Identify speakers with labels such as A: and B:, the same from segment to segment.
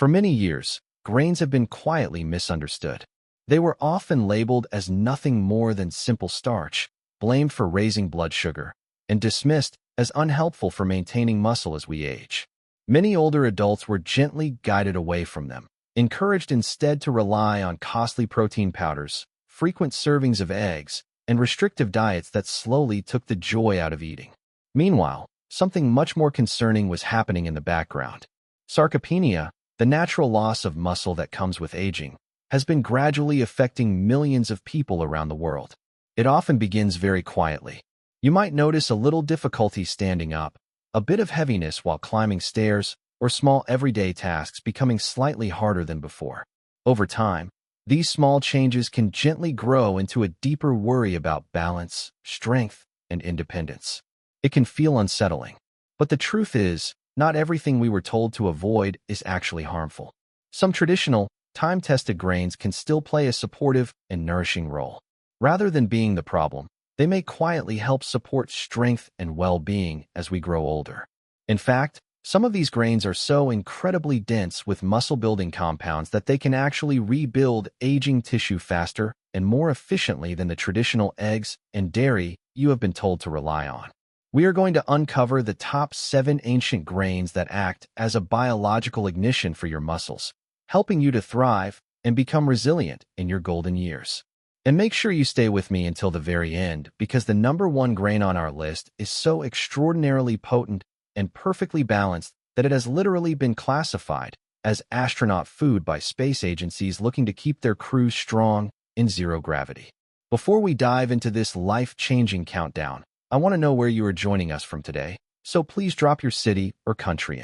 A: For many years, grains have been quietly misunderstood. They were often labeled as nothing more than simple starch, blamed for raising blood sugar, and dismissed as unhelpful for maintaining muscle as we age. Many older adults were gently guided away from them, encouraged instead to rely on costly protein powders, frequent servings of eggs, and restrictive diets that slowly took the joy out of eating. Meanwhile, something much more concerning was happening in the background. Sarcopenia, the natural loss of muscle that comes with aging, has been gradually affecting millions of people around the world. It often begins very quietly. You might notice a little difficulty standing up, a bit of heaviness while climbing stairs, or small everyday tasks becoming slightly harder than before. Over time, these small changes can gently grow into a deeper worry about balance, strength, and independence. It can feel unsettling. But the truth is, not everything we were told to avoid is actually harmful. Some traditional, time-tested grains can still play a supportive and nourishing role. Rather than being the problem, they may quietly help support strength and well-being as we grow older. In fact, some of these grains are so incredibly dense with muscle-building compounds that they can actually rebuild aging tissue faster and more efficiently than the traditional eggs and dairy you have been told to rely on. We are going to uncover the top 7 ancient grains that act as a biological ignition for your muscles, helping you to thrive and become resilient in your golden years. And make sure you stay with me until the very end, because the number 1 grain on our list is so extraordinarily potent and perfectly balanced that it has literally been classified as astronaut food by space agencies looking to keep their crews strong in zero gravity. Before we dive into this life-changing countdown, I want to know where you are joining us from today, so please drop your city or country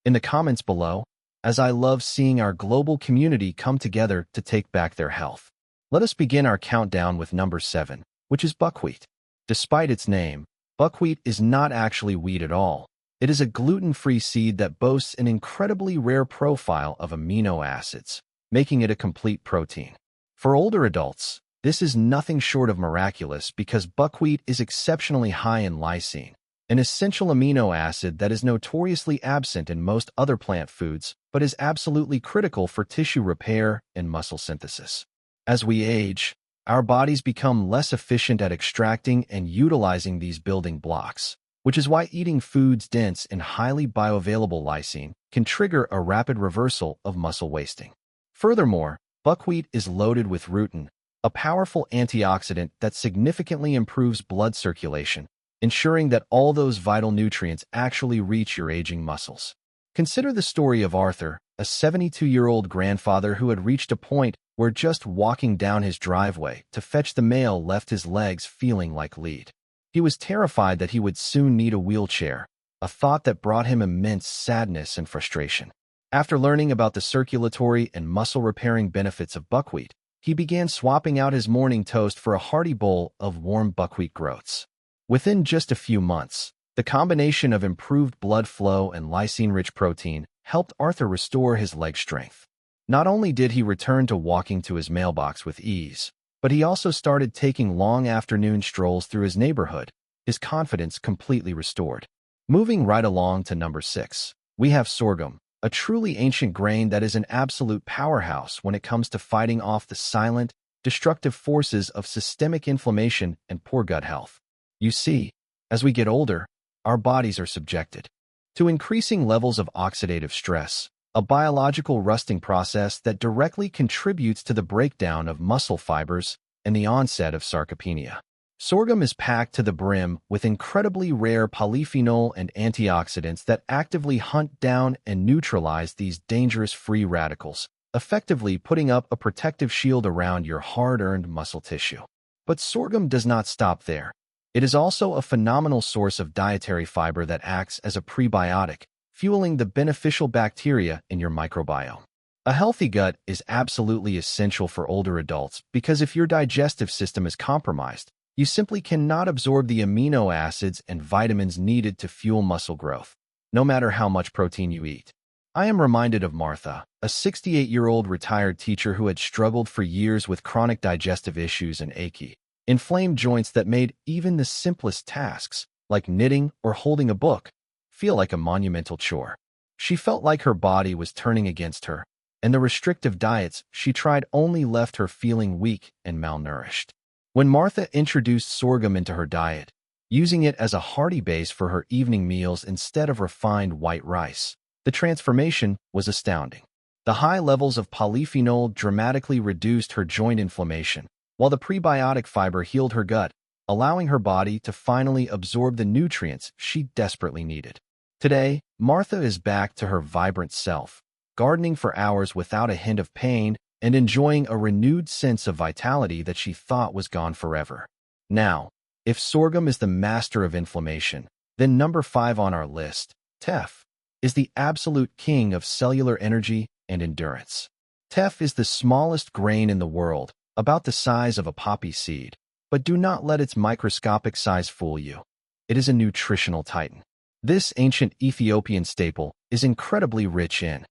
A: in the comments below, as I love seeing our global community come together to take back their health. Let us begin our countdown with number 7, which is buckwheat. Despite its name, buckwheat is not actually wheat at all. It is a gluten-free seed that boasts an incredibly rare profile of amino acids, making it a complete protein. For older adults, this is nothing short of miraculous because buckwheat is exceptionally high in lysine, an essential amino acid that is notoriously absent in most other plant foods but is absolutely critical for tissue repair and muscle synthesis. As we age, our bodies become less efficient at extracting and utilizing these building blocks, which is why eating foods dense in highly bioavailable lysine can trigger a rapid reversal of muscle wasting. Furthermore, buckwheat is loaded with rutin, a powerful antioxidant that significantly improves blood circulation, ensuring that all those vital nutrients actually reach your aging muscles. Consider the story of Arthur, a 72-year-old grandfather who had reached a point where just walking down his driveway to fetch the mail left his legs feeling like lead. He was terrified that he would soon need a wheelchair, a thought that brought him immense sadness and frustration. After learning about the circulatory and muscle-repairing benefits of buckwheat, he began swapping out his morning toast for a hearty bowl of warm buckwheat groats. Within just a few months, the combination of improved blood flow and lysine-rich protein helped Arthur restore his leg strength. Not only did he return to walking to his mailbox with ease, but he also started taking long afternoon strolls through his neighborhood, his confidence completely restored. Moving right along to number 6, we have sorghum, a truly ancient grain that is an absolute powerhouse when it comes to fighting off the silent, destructive forces of systemic inflammation and poor gut health. You see, as we get older, our bodies are subjected to increasing levels of oxidative stress, a biological rusting process that directly contributes to the breakdown of muscle fibers and the onset of sarcopenia. Sorghum is packed to the brim with incredibly rare polyphenol and antioxidants that actively hunt down and neutralize these dangerous free radicals, effectively putting up a protective shield around your hard-earned muscle tissue. But sorghum does not stop there. It is also a phenomenal source of dietary fiber that acts as a prebiotic, fueling the beneficial bacteria in your microbiome. A healthy gut is absolutely essential for older adults because if your digestive system is compromised, you simply cannot absorb the amino acids and vitamins needed to fuel muscle growth, no matter how much protein you eat. I am reminded of Martha, a 68-year-old retired teacher who had struggled for years with chronic digestive issues and achy, inflamed joints that made even the simplest tasks, like knitting or holding a book, feel like a monumental chore. She felt like her body was turning against her, and the restrictive diets she tried only left her feeling weak and malnourished. When Martha introduced sorghum into her diet, using it as a hearty base for her evening meals instead of refined white rice, the transformation was astounding. The high levels of polyphenol dramatically reduced her joint inflammation, while the prebiotic fiber healed her gut, allowing her body to finally absorb the nutrients she desperately needed. Today, Martha is back to her vibrant self, gardening for hours without a hint of pain and enjoying a renewed sense of vitality that she thought was gone forever. Now, if sorghum is the master of inflammation, then number 5 on our list, teff, is the absolute king of cellular energy and endurance. Teff is the smallest grain in the world, about the size of a poppy seed, but do not let its microscopic size fool you. It is a nutritional titan. This ancient Ethiopian staple is incredibly rich in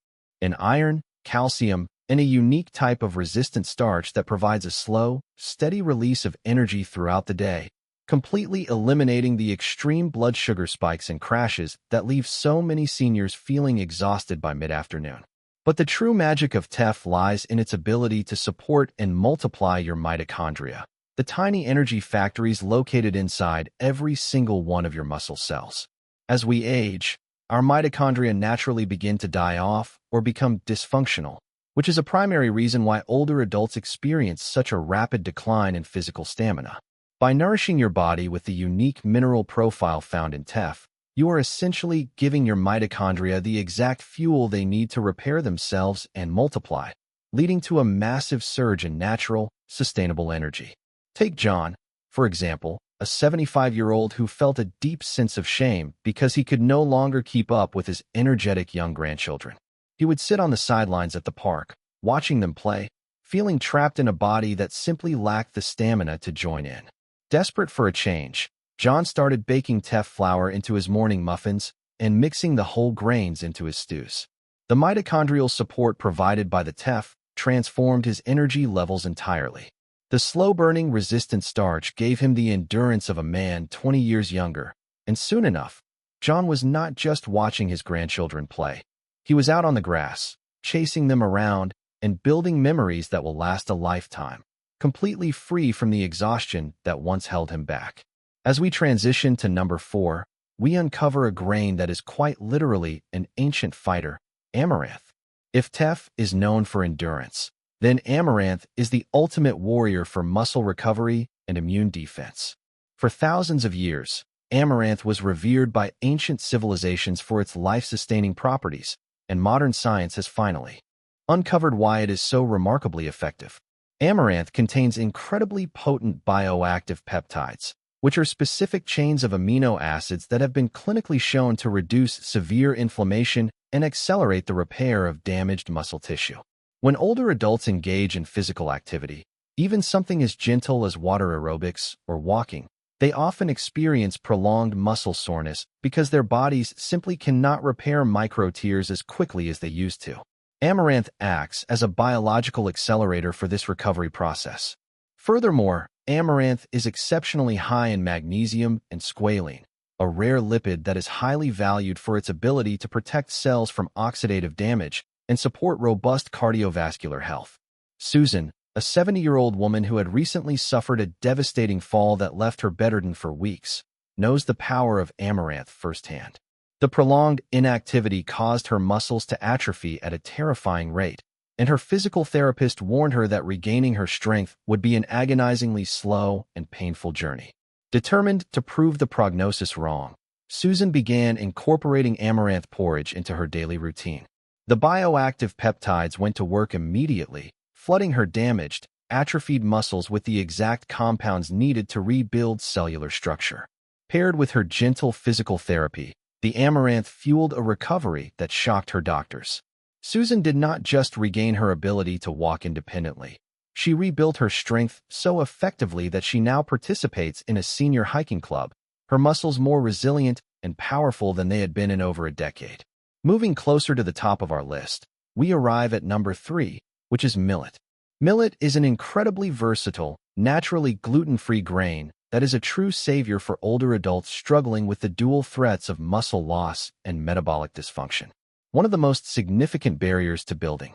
A: iron, calcium, and a unique type of resistant starch that provides a slow, steady release of energy throughout the day, completely eliminating the extreme blood sugar spikes and crashes that leave so many seniors feeling exhausted by mid-afternoon. But the true magic of teff lies in its ability to support and multiply your mitochondria, the tiny energy factories located inside every single one of your muscle cells. As we age, our mitochondria naturally begin to die off or become dysfunctional, which is a primary reason why older adults experience such a rapid decline in physical stamina. By nourishing your body with the unique mineral profile found in teff, you are essentially giving your mitochondria the exact fuel they need to repair themselves and multiply, leading to a massive surge in natural, sustainable energy. Take John, for example, a 75-year-old who felt a deep sense of shame because he could no longer keep up with his energetic young grandchildren. He would sit on the sidelines at the park, watching them play, feeling trapped in a body that simply lacked the stamina to join in. Desperate for a change, John started baking teff flour into his morning muffins and mixing the whole grains into his stews. The mitochondrial support provided by the teff transformed his energy levels entirely. The slow-burning resistant starch gave him the endurance of a man 20 years younger, and soon enough, John was not just watching his grandchildren play. He was out on the grass, chasing them around, and building memories that will last a lifetime, completely free from the exhaustion that once held him back. As we transition to number 4, we uncover a grain that is quite literally an ancient fighter, amaranth. If teff is known for endurance, then amaranth is the ultimate warrior for muscle recovery and immune defense. For thousands of years, amaranth was revered by ancient civilizations for its life-sustaining properties, and modern science has finally uncovered why it is so remarkably effective. Amaranth contains incredibly potent bioactive peptides, which are specific chains of amino acids that have been clinically shown to reduce severe inflammation and accelerate the repair of damaged muscle tissue. When older adults engage in physical activity, even something as gentle as water aerobics or walking, they often experience prolonged muscle soreness because their bodies simply cannot repair micro tears as quickly as they used to. Amaranth acts as a biological accelerator for this recovery process. Furthermore, amaranth is exceptionally high in magnesium and squalene, a rare lipid that is highly valued for its ability to protect cells from oxidative damage and support robust cardiovascular health. Susan, a 70-year-old woman who had recently suffered a devastating fall that left her bedridden for weeks, knows the power of amaranth firsthand. The prolonged inactivity caused her muscles to atrophy at a terrifying rate, and her physical therapist warned her that regaining her strength would be an agonizingly slow and painful journey. Determined to prove the prognosis wrong, Susan began incorporating amaranth porridge into her daily routine. The bioactive peptides went to work immediately, flooding her damaged, atrophied muscles with the exact compounds needed to rebuild cellular structure. Paired with her gentle physical therapy, the amaranth fueled a recovery that shocked her doctors. Susan did not just regain her ability to walk independently. She rebuilt her strength so effectively that she now participates in a senior hiking club, her muscles more resilient and powerful than they had been in over a decade. Moving closer to the top of our list, we arrive at number 3, which is millet. Millet is an incredibly versatile, naturally gluten-free grain that is a true savior for older adults struggling with the dual threats of muscle loss and metabolic dysfunction. one of the most significant barriers to building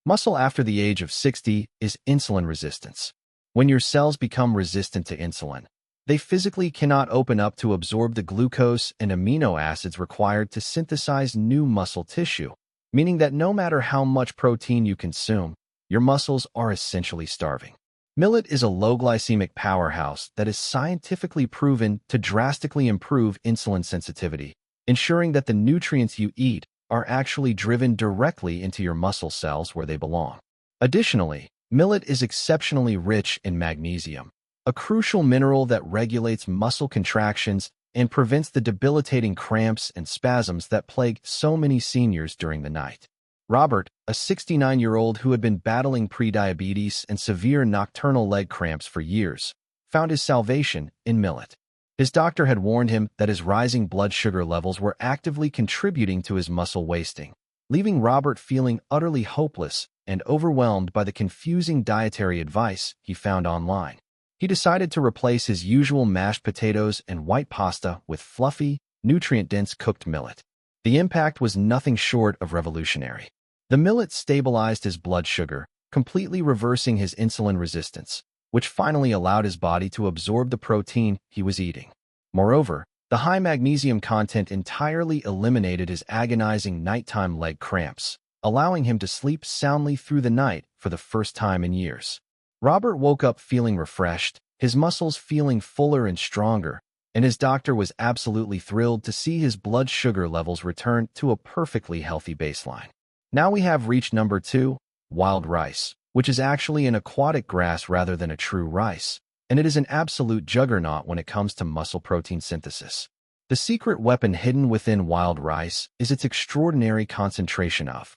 A: muscle after the age of 60 is insulin resistance. When your cells become resistant to insulin, they physically cannot open up to absorb the glucose and amino acids required to synthesize new muscle tissue, meaning that no matter how much protein you consume, your muscles are essentially starving. Millet is a low-glycemic powerhouse that is scientifically proven to drastically improve insulin sensitivity, ensuring that the nutrients you eat are actually driven directly into your muscle cells where they belong. Additionally, millet is exceptionally rich in magnesium, a crucial mineral that regulates muscle contractions and prevents the debilitating cramps and spasms that plague so many seniors during the night. Robert, a 69-year-old who had been battling prediabetes and severe nocturnal leg cramps for years, found his salvation in millet. His doctor had warned him that his rising blood sugar levels were actively contributing to his muscle wasting, leaving Robert feeling utterly hopeless and overwhelmed by the confusing dietary advice he found online. He decided to replace his usual mashed potatoes and white pasta with fluffy, nutrient-dense cooked millet. The impact was nothing short of revolutionary. The millet stabilized his blood sugar, completely reversing his insulin resistance, which finally allowed his body to absorb the protein he was eating. Moreover, the high magnesium content entirely eliminated his agonizing nighttime leg cramps, allowing him to sleep soundly through the night for the first time in years. Robert woke up feeling refreshed, his muscles feeling fuller and stronger, and his doctor was absolutely thrilled to see his blood sugar levels return to a perfectly healthy baseline. Now we have reached number 2, wild rice, which is actually an aquatic grass rather than a true rice, and it is an absolute juggernaut when it comes to muscle protein synthesis. The secret weapon hidden within wild rice is its extraordinary concentration of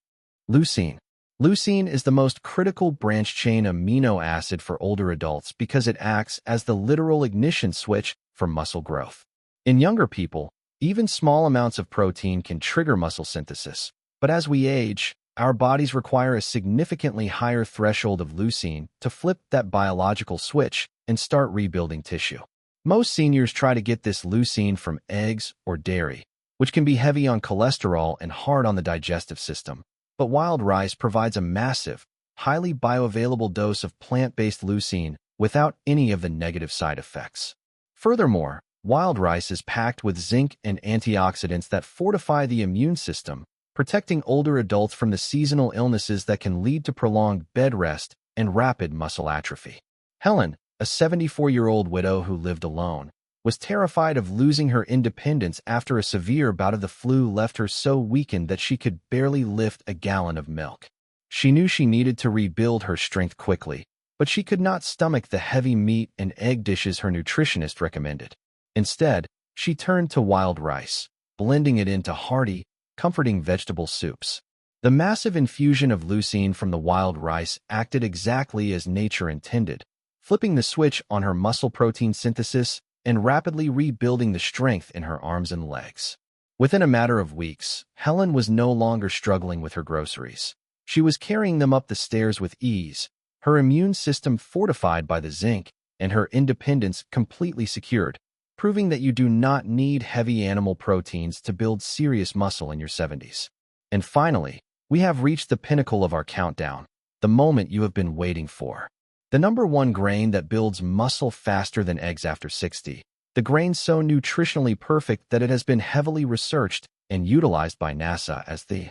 A: leucine. Leucine is the most critical branch-chain amino acid for older adults because it acts as the literal ignition switch for muscle growth. In younger people, even small amounts of protein can trigger muscle synthesis, but as we age, our bodies require a significantly higher threshold of leucine to flip that biological switch and start rebuilding tissue. Most seniors try to get this leucine from eggs or dairy, which can be heavy on cholesterol and hard on the digestive system. But wild rice provides a massive, highly bioavailable dose of plant-based leucine without any of the negative side effects. Furthermore, wild rice is packed with zinc and antioxidants that fortify the immune system, protecting older adults from the seasonal illnesses that can lead to prolonged bed rest and rapid muscle atrophy. Helen, a 74-year-old widow who lived alone, was terrified of losing her independence after a severe bout of the flu left her so weakened that she could barely lift a gallon of milk. She knew she needed to rebuild her strength quickly, but she could not stomach the heavy meat and egg dishes her nutritionist recommended. Instead, she turned to wild rice, blending it into hearty, comforting vegetable soups. The massive infusion of leucine from the wild rice acted exactly as nature intended, flipping the switch on her muscle protein synthesis and rapidly rebuilding the strength in her arms and legs. Within a matter of weeks, Helen was no longer struggling with her groceries. She was carrying them up the stairs with ease, her immune system fortified by the zinc, and her independence completely secured, proving that you do not need heavy animal proteins to build serious muscle in your 70s. And finally, we have reached the pinnacle of our countdown, the moment you have been waiting for. The number 1 grain that builds muscle faster than eggs after 60. The grain so nutritionally perfect that it has been heavily researched and utilized by NASA as the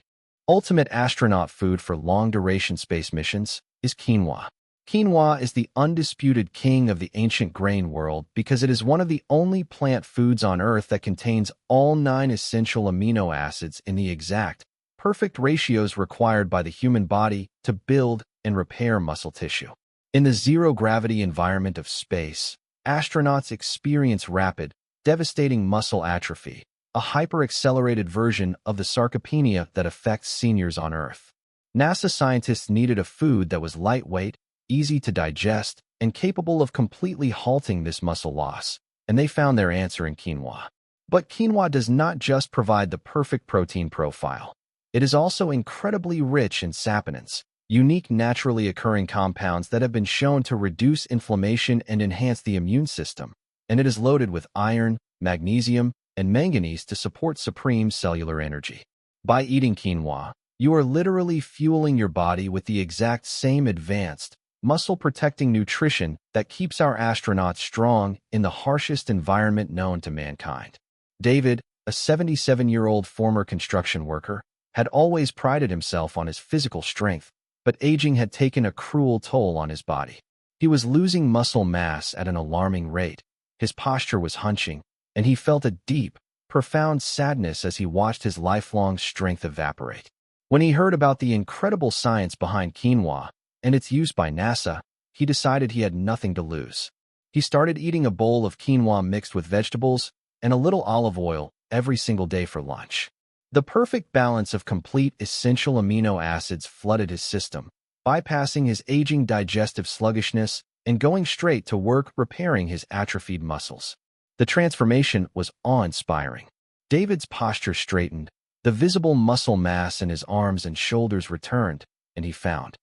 A: ultimate astronaut food for long-duration space missions is quinoa. Quinoa is the undisputed king of the ancient grain world because it is one of the only plant foods on Earth that contains all 9 essential amino acids in the exact, perfect ratios required by the human body to build and repair muscle tissue. In the zero-gravity environment of space, astronauts experience rapid, devastating muscle atrophy, a hyper-accelerated version of the sarcopenia that affects seniors on Earth. NASA scientists needed a food that was lightweight, easy to digest, and capable of completely halting this muscle loss, and they found their answer in quinoa. But quinoa does not just provide the perfect protein profile. It is also incredibly rich in saponins, unique naturally occurring compounds that have been shown to reduce inflammation and enhance the immune system, and it is loaded with iron, magnesium, and manganese to support supreme cellular energy. By eating quinoa, you are literally fueling your body with the exact same advanced, muscle-protecting nutrition that keeps our astronauts strong in the harshest environment known to mankind. David, a 77-year-old former construction worker, had always prided himself on his physical strength, but aging had taken a cruel toll on his body. He was losing muscle mass at an alarming rate, his posture was hunching, and he felt a deep, profound sadness as he watched his lifelong strength evaporate. When he heard about the incredible science behind quinoa and its use by NASA, he decided he had nothing to lose. He started eating a bowl of quinoa mixed with vegetables and a little olive oil every single day for lunch. The perfect balance of complete essential amino acids flooded his system, bypassing his aging digestive sluggishness and going straight to work repairing his atrophied muscles. The transformation was awe-inspiring. David's posture straightened, the visible muscle mass in his arms and shoulders returned, and he found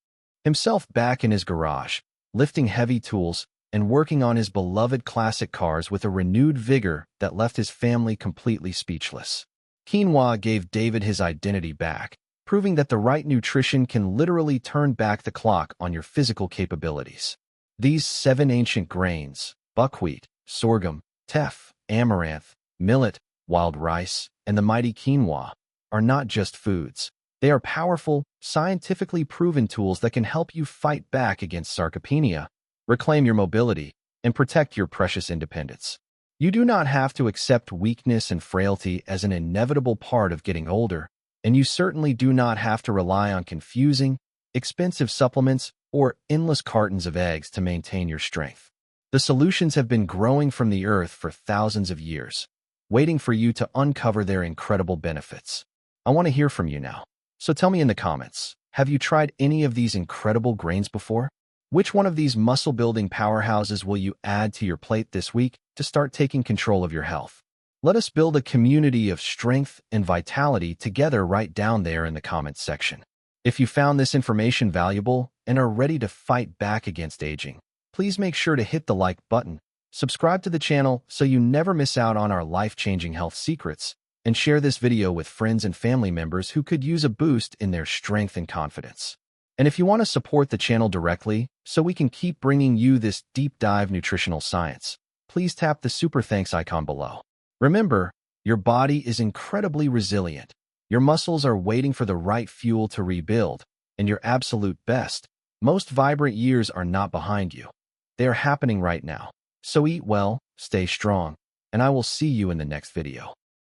A: himself back in his garage, lifting heavy tools and working on his beloved classic cars with a renewed vigor that left his family completely speechless. Quinoa gave David his identity back, proving that the right nutrition can literally turn back the clock on your physical capabilities. These 7 ancient grains, buckwheat, sorghum, teff, amaranth, millet, wild rice, and the mighty quinoa, are not just foods. They are powerful, scientifically proven tools that can help you fight back against sarcopenia, reclaim your mobility, and protect your precious independence. You do not have to accept weakness and frailty as an inevitable part of getting older, and you certainly do not have to rely on confusing, expensive supplements or endless cartons of eggs to maintain your strength. The solutions have been growing from the earth for thousands of years, waiting for you to uncover their incredible benefits. I want to hear from you now. So tell me in the comments, have you tried any of these incredible grains before? Which one of these muscle-building powerhouses will you add to your plate this week to start taking control of your health? Let us build a community of strength and vitality together right down there in the comments section. If you found this information valuable and are ready to fight back against aging, please make sure to hit the like button, subscribe to the channel so you never miss out on our life-changing health secrets, and share this video with friends and family members who could use a boost in their strength and confidence. And if you want to support the channel directly so we can keep bringing you this deep dive nutritional science, please tap the super thanks icon below. Remember, your body is incredibly resilient. Your muscles are waiting for the right fuel to rebuild, and your absolute best, most vibrant years are not behind you. They are happening right now. So eat well, stay strong, and I will see you in the next video.